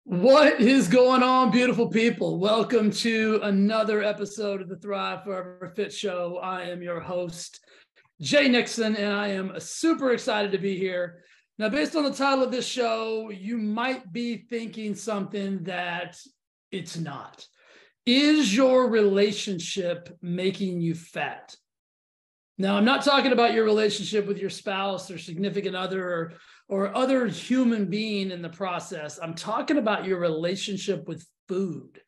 What is going on, beautiful people? Welcome to another episode of the Thrive Forever Fit Show. I am your host, Jay Nixon, and I am super excited to be here. Now, based on the title of this show, you might be thinking something that it's not. Is your relationship making you fat? Now, I'm not talking about your relationship with your spouse or significant other or other human being in the process. I'm talking about your relationship with food.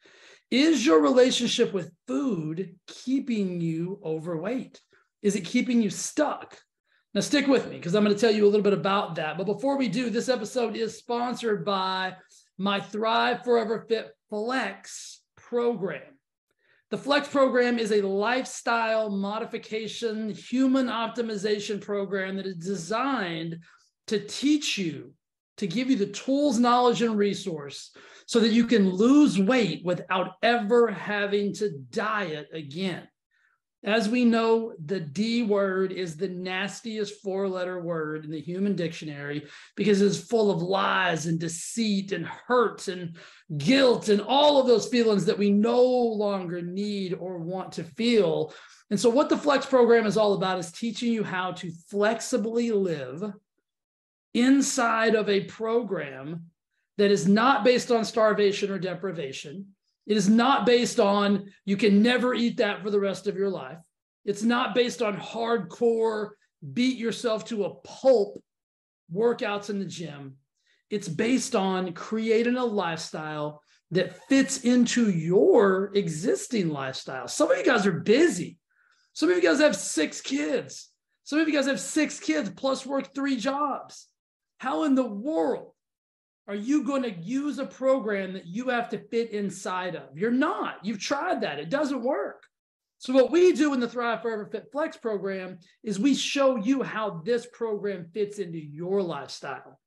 Is your relationship with food keeping you overweight? Is it keeping you stuck? Now, stick with me because I'm going to tell you a little bit about that. But before we do, this episode is sponsored by my Thrive Forever Fit Flex program. The Flex program is a lifestyle modification, human optimization program that is designed to teach you, to give you the tools, knowledge, and resource so that you can lose weight without ever having to diet again. As we know, the D word is the nastiest four-letter word in the human dictionary because it's full of lies and deceit and hurt and guilt and all of those feelings that we no longer need or want to feel. And so what the Flex program is all about is teaching you how to flexibly live inside of a program that is not based on starvation or deprivation. It is not based on you can never eat that for the rest of your life. It's not based on hardcore, beat yourself to a pulp workouts in the gym. It's based on creating a lifestyle that fits into your existing lifestyle. Some of you guys are busy. Some of you guys have 6 kids. Some of you guys have 6 kids plus work 3 jobs. How in the world are you going to use a program that you have to fit inside of? You're not. You've tried that. It doesn't work. So what we do in the Thrive Forever Fit Flex program is we show you how this program fits into your lifestyle.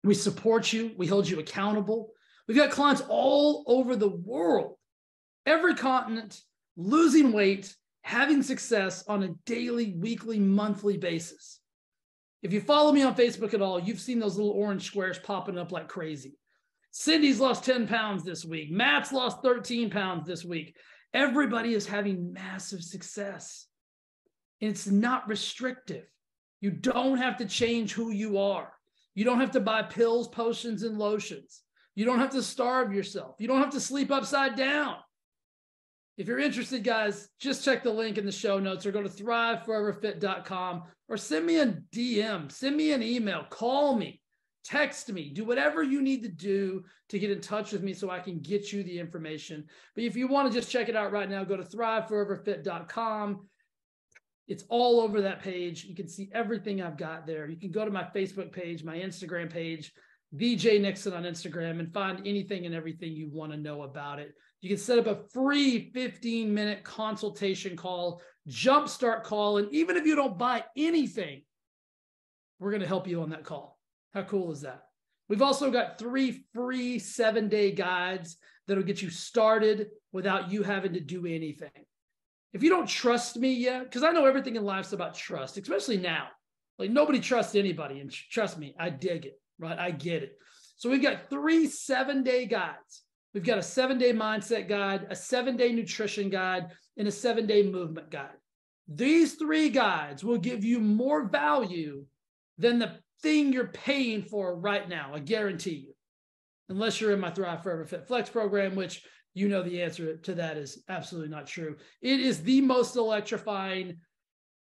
We support you. We hold you accountable. We've got clients all over the world, every continent, losing weight, having success on a daily, weekly, monthly basis. If you follow me on Facebook at all, you've seen those little orange squares popping up like crazy. Cindy's lost 10 pounds this week. Matt's lost 13 pounds this week. Everybody is having massive success. And it's not restrictive. You don't have to change who you are. You don't have to buy pills, potions, and lotions. You don't have to starve yourself. You don't have to sleep upside down. If you're interested, guys, just check the link in the show notes or go to thriveforeverfit.com or send me a DM, send me an email, call me, text me, do whatever you need to do to get in touch with me so I can get you the information. But if you want to just check it out right now, go to thriveforeverfit.com. It's all over that page. You can see everything I've got there. You can go to my Facebook page, my Instagram page, VJ Nixon on Instagram, and find anything and everything you want to know about it. You can set up a free 15-minute consultation call, jumpstart call, and even if you don't buy anything, we're going to help you on that call. How cool is that? We've also got 3 free 7-day guides that'll get you started without you having to do anything. If you don't trust me yet, because I know everything in life's about trust, especially now. Like nobody trusts anybody, and trust me, I dig it, right? I get it. So we've got 3 7-day guides. We've got a 7-day mindset guide, a 7-day nutrition guide, and a 7-day movement guide. These 3 guides will give you more value than the thing you're paying for right now. I guarantee you. Unless you're in my Thrive Forever Fit Flex program, which you know the answer to that is absolutely not true. It is the most electrifying,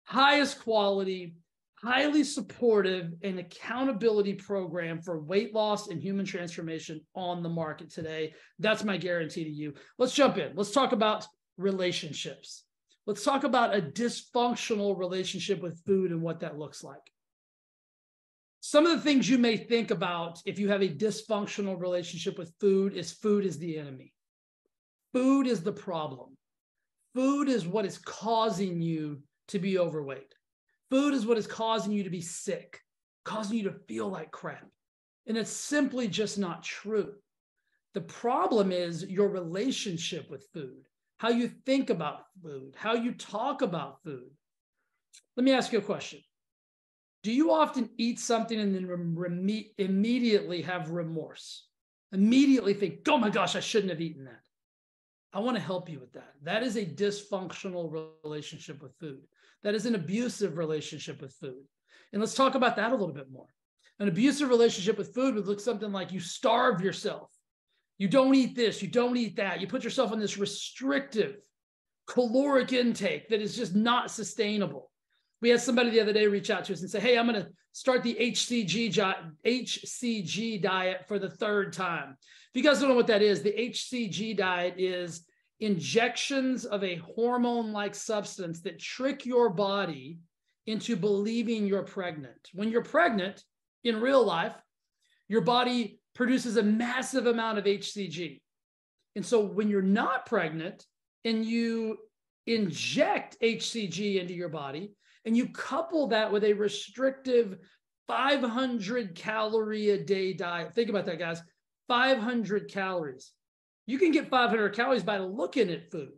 highest quality, highly supportive and accountability program for weight loss and human transformation on the market today. That's my guarantee to you. Let's jump in. Let's talk about relationships. Let's talk about a dysfunctional relationship with food and what that looks like. Some of the things you may think about if you have a dysfunctional relationship with food is the enemy. Food is the problem. Food is what is causing you to be overweight. Food is what is causing you to be sick, causing you to feel like crap. And it's simply just not true. The problem is your relationship with food, how you think about food, how you talk about food. Let me ask you a question. Do you often eat something and then immediately have remorse? immediately think, oh my gosh, I shouldn't have eaten that. I want to help you with that. That is a dysfunctional relationship with food. That is an abusive relationship with food. And let's talk about that a little bit more. An abusive relationship with food would look something like you starve yourself. You don't eat this, you don't eat that. You put yourself on this restrictive caloric intake that is just not sustainable. We had somebody the other day reach out to us and say, hey, I'm going to start the HCG diet for the third time. If you guys don't know what that is, the HCG diet is injections of a hormone-like substance that trick your body into believing you're pregnant. When you're pregnant, in real life, your body produces a massive amount of HCG. And so when you're not pregnant and you inject HCG into your body, and you couple that with a restrictive 500 calorie a day diet. Think about that, guys. 500 calories. You can get 500 calories by looking at food,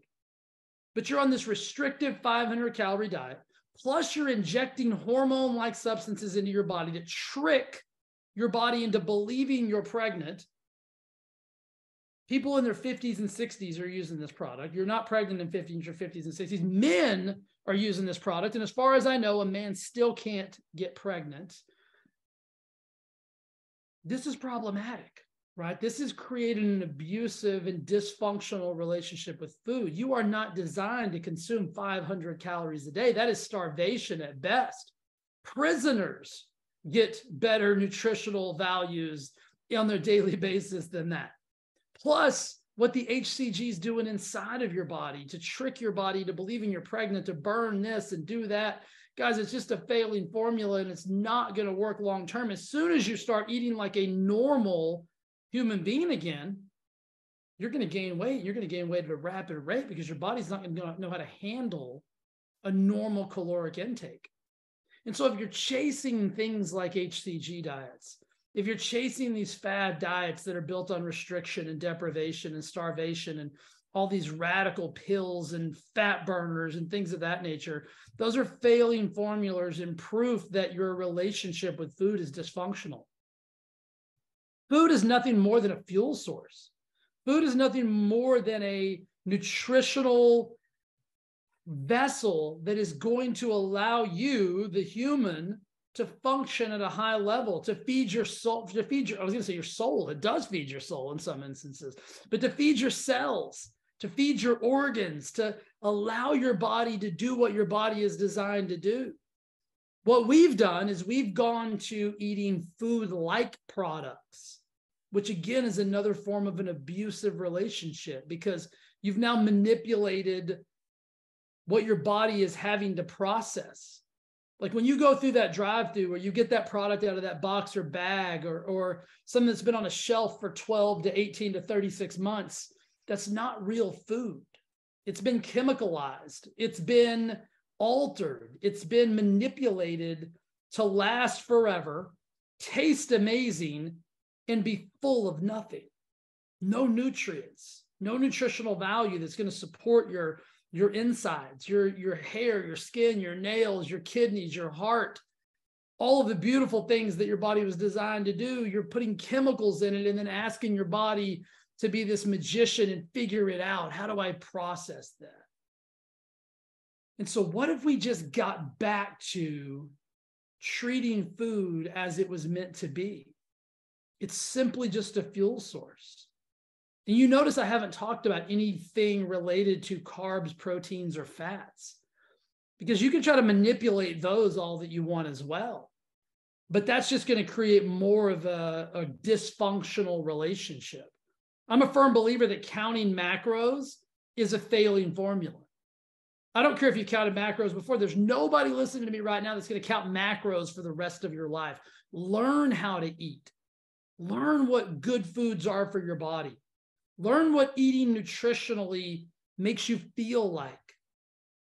but you're on this restrictive 500 calorie diet. Plus you're injecting hormone-like substances into your body to trick your body into believing you're pregnant. People in their 50s and 60s are using this product. You're not pregnant in your 50s and 60s. Men are using this product. And as far as I know, a man still can't get pregnant. This is problematic, right? This is creating an abusive and dysfunctional relationship with food. You are not designed to consume 500 calories a day. That is starvation at best. Prisoners get better nutritional values on their daily basis than that. Plus, what the HCG is doing inside of your body to trick your body to believing you're pregnant, to burn this and do that. Guys, it's just a failing formula and it's not going to work long term. As soon as you start eating like a normal human being again, you're going to gain weight. You're going to gain weight at a rapid rate because your body's not going to know how to handle a normal caloric intake. And so if you're chasing things like HCG diets, if you're chasing these fad diets that are built on restriction and deprivation and starvation and all these radical pills and fat burners and things of that nature, those are failing formulas and proof that your relationship with food is dysfunctional. Food is nothing more than a fuel source. Food is nothing more than a nutritional vessel that is going to allow you, the human, to function at a high level, to feed your soul, I was going to say your soul. It does feed your soul in some instances, but to feed your cells, to feed your organs, to allow your body to do what your body is designed to do. What we've done is we've gone to eating food-like products, which again is another form of an abusive relationship because you've now manipulated what your body is having to process. Like when you go through that drive-through or you get that product out of that box or bag or something that's been on a shelf for 12 to 18 to 36 months, that's not real food. It's been chemicalized. It's been altered. It's been manipulated to last forever, taste amazing, and be full of nothing. No nutrients, no nutritional value that's going to support your insides, your hair, your skin, your nails, your kidneys, your heart, all of the beautiful things that your body was designed to do. You're putting chemicals in it and then asking your body to be this magician and figure it out. How do I process that? And so what if we just got back to treating food as it was meant to be? It's simply just a fuel source. And you notice I haven't talked about anything related to carbs, proteins, or fats, because you can try to manipulate those all that you want as well. But that's just going to create more of a dysfunctional relationship. I'm a firm believer that counting macros is a failing formula. I don't care if you counted macros before. There's nobody listening to me right now that's going to count macros for the rest of your life. Learn how to eat. Learn what good foods are for your body. Learn what eating nutritionally makes you feel like,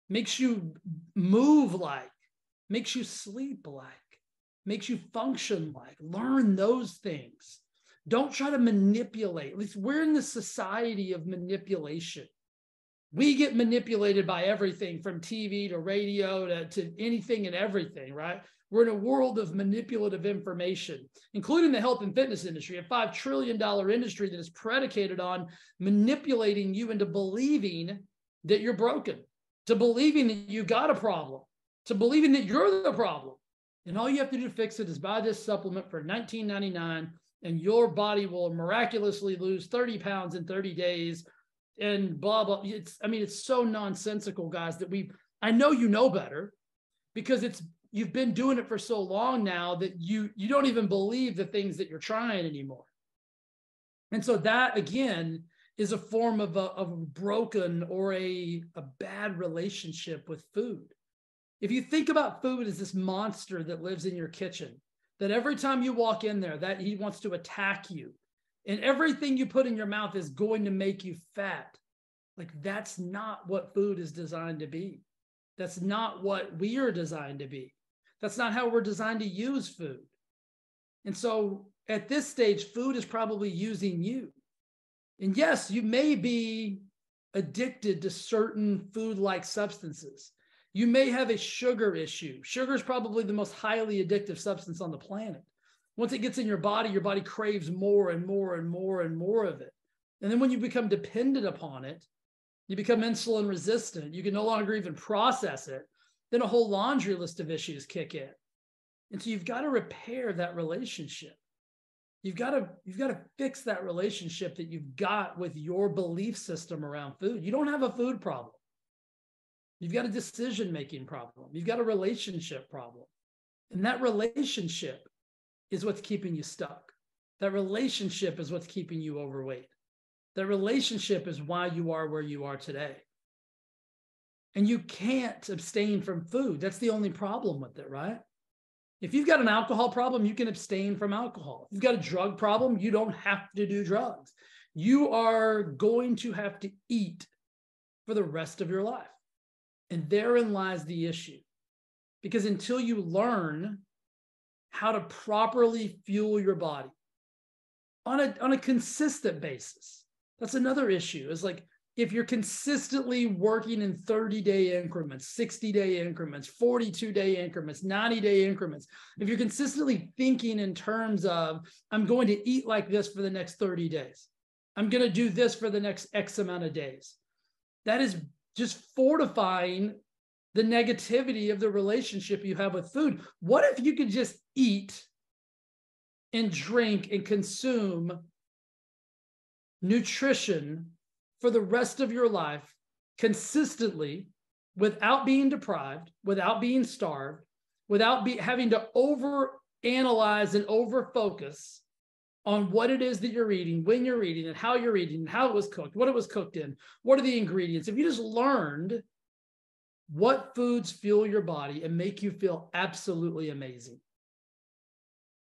makes you move like, makes you sleep like, makes you function like. Learn those things. Don't try to manipulate. At least we're in the society of manipulation. We get manipulated by everything from TV to radio to anything and everything, right? We're in a world of manipulative information, including the health and fitness industry, a $5 trillion industry that is predicated on manipulating you into believing that you're broken, to believing that you got a problem, to believing that you're the problem. And all you have to do to fix it is buy this supplement for $19.99, and your body will miraculously lose 30 pounds in 30 days and blah, blah. It's so nonsensical, guys, that I know you know better, because you've been doing it for so long now that you don't even believe the things that you're trying anymore. And so that, again, is a form of a broken or a bad relationship with food. If you think about food as this monster that lives in your kitchen, that every time you walk in there, that he wants to attack you, and everything you put in your mouth is going to make you fat. Like, that's not what food is designed to be. That's not what we are designed to be. That's not how we're designed to use food. And so at this stage, food is probably using you. And yes, you may be addicted to certain food-like substances. You may have a sugar issue. Sugar is probably the most highly addictive substance on the planet. Once it gets in your body craves more and more and more and more of it. And then when you become dependent upon it, you become insulin resistant. You can no longer even process it. Then a whole laundry list of issues kick in. And so you've got to repair that relationship. You've got to fix that relationship that you've got with your belief system around food. You don't have a food problem. You've got a decision-making problem. You've got a relationship problem. And that relationship is what's keeping you stuck. That relationship is what's keeping you overweight. That relationship is why you are where you are today. And you can't abstain from food. That's the only problem with it, right? If you've got an alcohol problem, you can abstain from alcohol. If you've got a drug problem, you don't have to do drugs. You are going to have to eat for the rest of your life. And therein lies the issue. Because until you learn how to properly fuel your body on a consistent basis, that's another issue. Is like, if you're consistently working in 30-day increments, 60-day increments, 42-day increments, 90-day increments, if you're consistently thinking in terms of, I'm going to eat like this for the next 30 days, I'm going to do this for the next X amount of days, that is just fortifying the negativity of the relationship you have with food. What if you could just eat and drink and consume nutrition for the rest of your life consistently, without being deprived, without being starved, without having to overanalyze and overfocus on what it is that you're eating, when you're eating it, how you're eating, how it was cooked, what it was cooked in, what are the ingredients. If you just learned what foods fuel your body and make you feel absolutely amazing,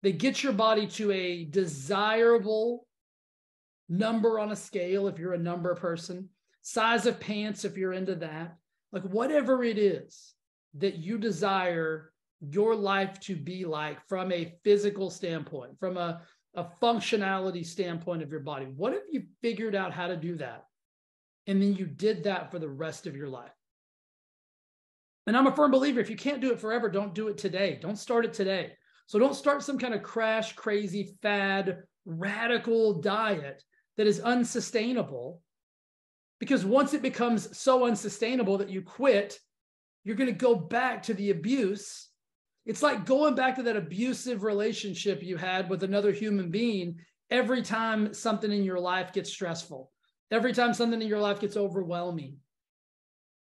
they get your body to a desirable number on a scale if you're a number person, size of pants if you're into that, like whatever it is that you desire your life to be like from a physical standpoint, from a functionality standpoint of your body. What if you figured out how to do that and then you did that for the rest of your life? And I'm a firm believer, if you can't do it forever, don't do it today. Don't start it today. So don't start some kind of crash, crazy, fad, radical diet that is unsustainable, because once it becomes so unsustainable that you quit, you're going to go back to the abuse. It's like going back to that abusive relationship you had with another human being every time something in your life gets stressful, every time something in your life gets overwhelming.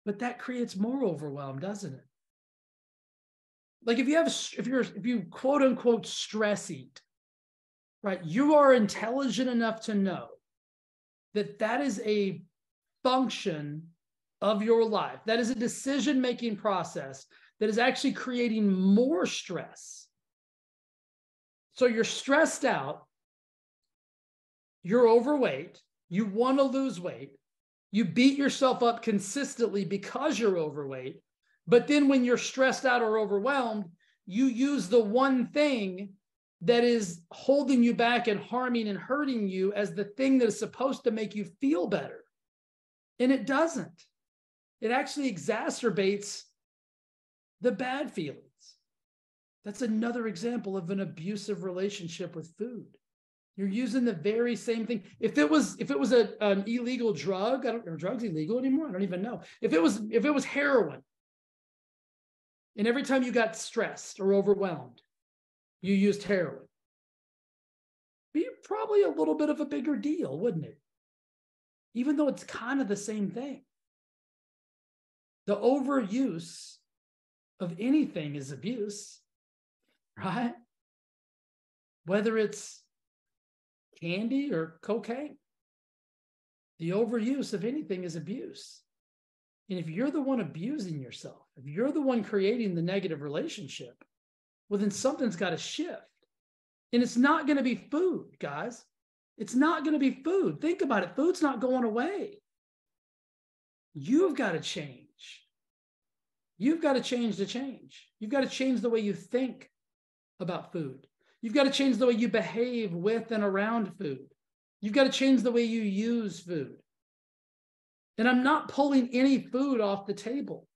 But that creates more overwhelm, doesn't it? Like if you quote unquote stress eat, right? You are intelligent enough to know that that is a function of your life. That is a decision-making process that is actually creating more stress. So you're stressed out, you're overweight, you want to lose weight, you beat yourself up consistently because you're overweight, but then when you're stressed out or overwhelmed, you use the one thing that is holding you back and harming and hurting you as the thing that is supposed to make you feel better. And it doesn't. It actually exacerbates the bad feelings. That's another example of an abusive relationship with food. You're using the very same thing. If it was an illegal drug, are drugs illegal anymore? I don't even know. If it was heroin, and every time you got stressed or overwhelmed, you used heroin, be probably a little bit of a bigger deal, wouldn't it? Even though it's kind of the same thing. The overuse of anything is abuse, right? Whether it's candy or cocaine, the overuse of anything is abuse. And if you're the one abusing yourself, if you're the one creating the negative relationship, well, then something's got to shift. And it's not going to be food, guys. It's not going to be food. Think about it. Food's not going away. You've got to change. You've got to change to change. You've got to change the way you think about food. You've got to change the way you behave with and around food. You've got to change the way you use food. And I'm not pulling any food off the table.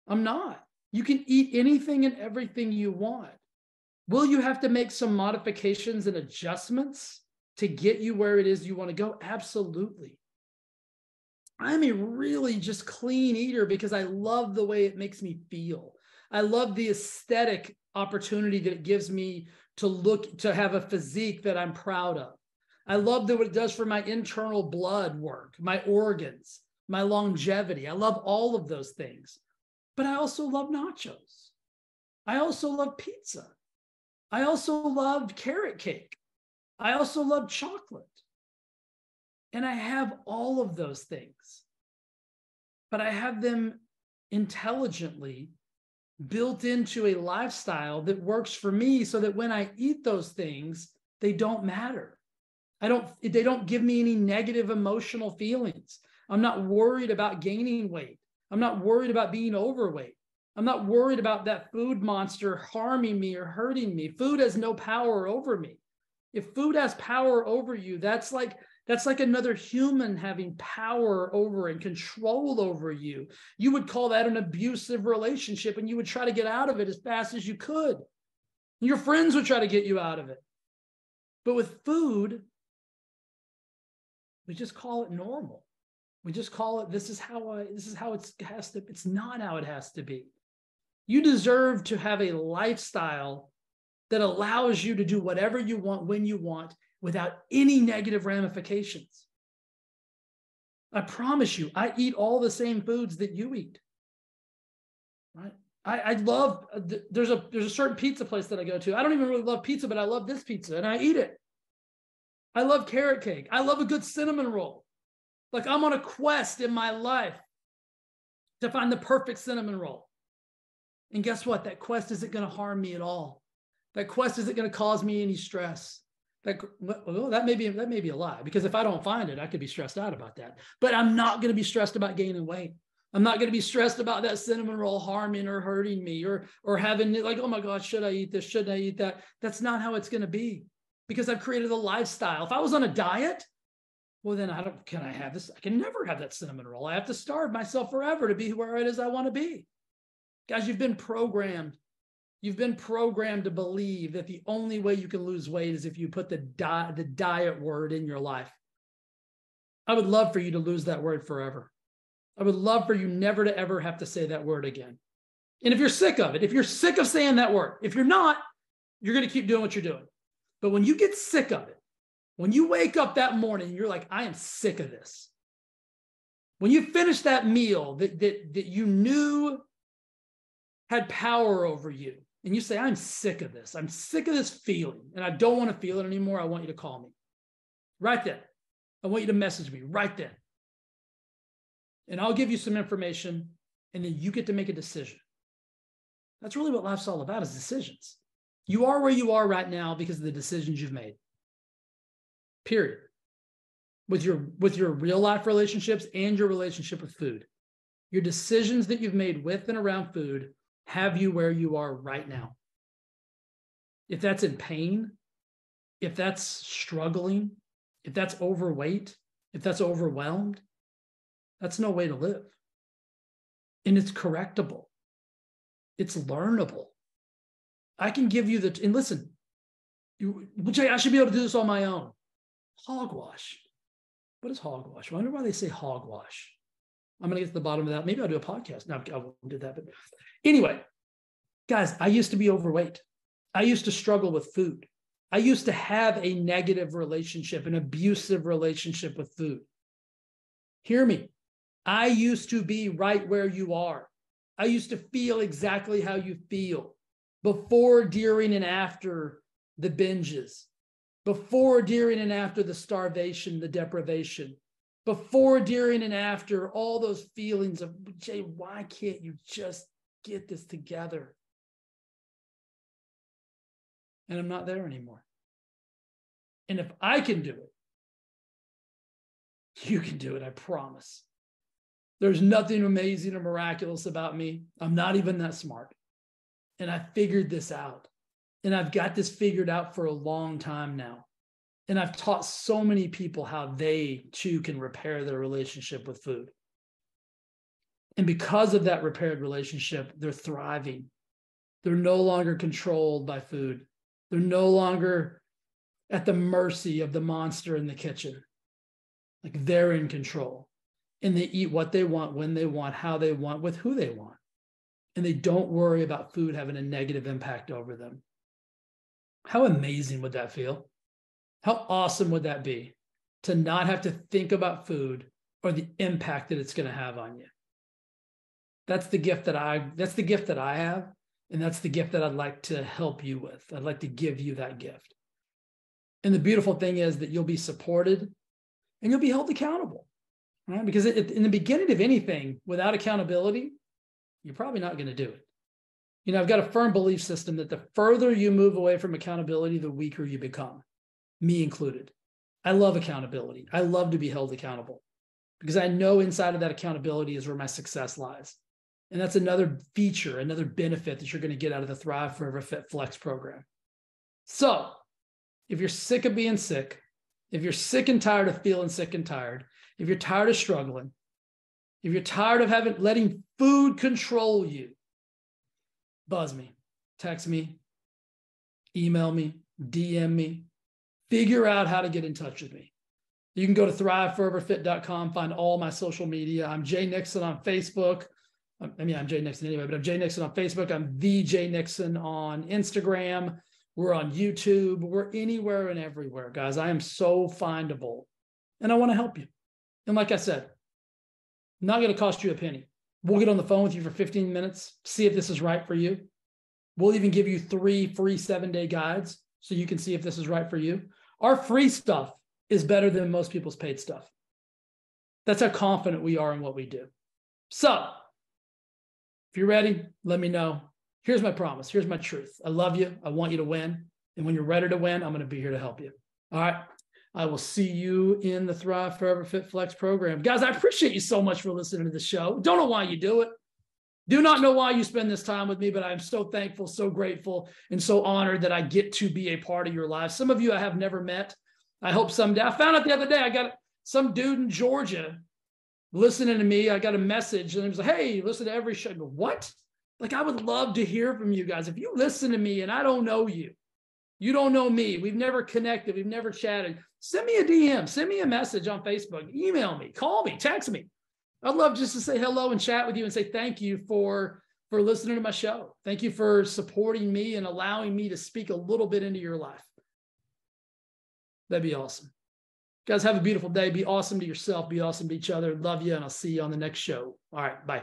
I'm not. You can eat anything and everything you want. Will you have to make some modifications and adjustments to get you where it is you want to go? Absolutely. I'm a really just clean eater because I love the way it makes me feel. I love the aesthetic opportunity that it gives me to have a physique that I'm proud of. I love what it does for my internal blood work, my organs, my longevity. I love all of those things. But I also love nachos. I also love pizza. I also love carrot cake. I also love chocolate. And I have all of those things. But I have them intelligently built into a lifestyle that works for me so that when I eat those things, they don't matter. They don't give me any negative emotional feelings. I'm not worried about gaining weight. I'm not worried about being overweight. I'm not worried about that food monster harming me or hurting me. Food has no power over me. If food has power over you, that's like another human having power over and control over you. You would call that an abusive relationship, and you would try to get out of it as fast as you could. Your friends would try to get you out of it. But with food, we just call it normal. We just call it, this is how it has to, it's not how it has to be. You deserve to have a lifestyle that allows you to do whatever you want, when you want, without any negative ramifications. I promise you, I eat all the same foods that you eat. Right? I love, there's a certain pizza place that I go to. I don't even really love pizza, but I love this pizza and I eat it. I love carrot cake. I love a good cinnamon roll. Like I'm on a quest in my life to find the perfect cinnamon roll. And guess what? That quest isn't going to harm me at all. That quest isn't going to cause me any stress. That may be a lie, because if I don't find it, I could be stressed out about that. But I'm not going to be stressed about gaining weight. I'm not going to be stressed about that cinnamon roll harming or hurting me or having like, oh my God, should I eat this? Shouldn't I eat that? That's not how it's going to be, because I've created a lifestyle. If I was on a diet, well, then can I have this? I can never have that cinnamon roll. I have to starve myself forever to be where it is I want to be. Guys, you've been programmed. You've been programmed to believe that the only way you can lose weight is if you put the diet word in your life. I would love for you to lose that word forever. I would love for you never to ever have to say that word again. And if you're sick of it, if you're sick of saying that word, if you're not, you're going to keep doing what you're doing. But when you get sick of it, when you wake up that morning, you're like, I am sick of this. When you finish that meal that you knew had power over you, and you say, I'm sick of this. I'm sick of this feeling, and I don't want to feel it anymore. I want you to call me right then. I want you to message me right then. And I'll give you some information, and then you get to make a decision. That's really what life's all about, is decisions. You are where you are right now because of the decisions you've made. Period. With your real life relationships and your relationship with food. Your decisions that you've made with and around food have you where you are right now. If that's in pain, if that's struggling, if that's overweight, if that's overwhelmed, that's no way to live. And it's correctable. It's learnable. I can give you and listen, Jay, I should be able to do this on my own. Hogwash. What is hogwash? I wonder why they say hogwash. I'm going to get to the bottom of that. Maybe I'll do a podcast. No, I won't do that. But anyway, guys, I used to be overweight. I used to struggle with food. I used to have a negative relationship, an abusive relationship with food. Hear me. I used to be right where you are. I used to feel exactly how you feel before, during, and after the binges, before, during, and after the starvation, the deprivation, before, during, and after all those feelings of, Jay, why can't you just get this together? And I'm not there anymore. And if I can do it, you can do it, I promise. There's nothing amazing or miraculous about me. I'm not even that smart. And I figured this out. And I've got this figured out for a long time now. And I've taught so many people how they too can repair their relationship with food. And because of that repaired relationship, they're thriving. They're no longer controlled by food. They're no longer at the mercy of the monster in the kitchen. Like, they're in control. And they eat what they want, when they want, how they want, with who they want. And they don't worry about food having a negative impact over them. How amazing would that feel? How awesome would that be to not have to think about food or the impact that it's going to have on you? That's the gift that I have, and that's the gift that I'd like to help you with. I'd like to give you that gift. And the beautiful thing is that you'll be supported and you'll be held accountable. Right? Because in the beginning of anything, without accountability, you're probably not going to do it. You know, I've got a firm belief system that the further you move away from accountability, the weaker you become, me included. I love accountability. I love to be held accountable because I know inside of that accountability is where my success lies. And that's another feature, another benefit that you're going to get out of the Thrive Forever Fit Flex program. So if you're sick of being sick, if you're sick and tired of feeling sick and tired, if you're tired of struggling, if you're tired of letting food control you, buzz me, text me, email me, DM me, figure out how to get in touch with me. You can go to thriveforeverfit.com, find all my social media. I'm Jay Nixon on Facebook. I'm Jay Nixon anyway, but I'm Jay Nixon on Facebook. I'm the Jay Nixon on Instagram. We're on YouTube. We're anywhere and everywhere, guys. I am so findable, and I want to help you. And like I said, not going to cost you a penny. We'll get on the phone with you for 15 minutes, see if this is right for you. We'll even give you 3 free 7-day guides so you can see if this is right for you. Our free stuff is better than most people's paid stuff. That's how confident we are in what we do. So if you're ready, let me know. Here's my promise. Here's my truth. I love you. I want you to win. And when you're ready to win, I'm going to be here to help you. All right. I will see you in the Thrive Forever Fit Flex program. Guys, I appreciate you so much for listening to the show. Don't know why you do it. Do not know why you spend this time with me, but I'm so thankful, so grateful, and so honored that I get to be a part of your lives. Some of you I have never met. I hope someday. I found out the other day, I got some dude in Georgia listening to me. I got a message and he was like, hey, listen to every show. I go, what? Like, I would love to hear from you guys. If you listen to me and I don't know you, you don't know me, we've never connected, we've never chatted, send me a DM, send me a message on Facebook, email me, call me, text me. I'd love just to say hello and chat with you and say thank you for listening to my show. Thank you for supporting me and allowing me to speak a little bit into your life. That'd be awesome. Guys, have a beautiful day. Be awesome to yourself. Be awesome to each other. Love you, and I'll see you on the next show. All right, bye.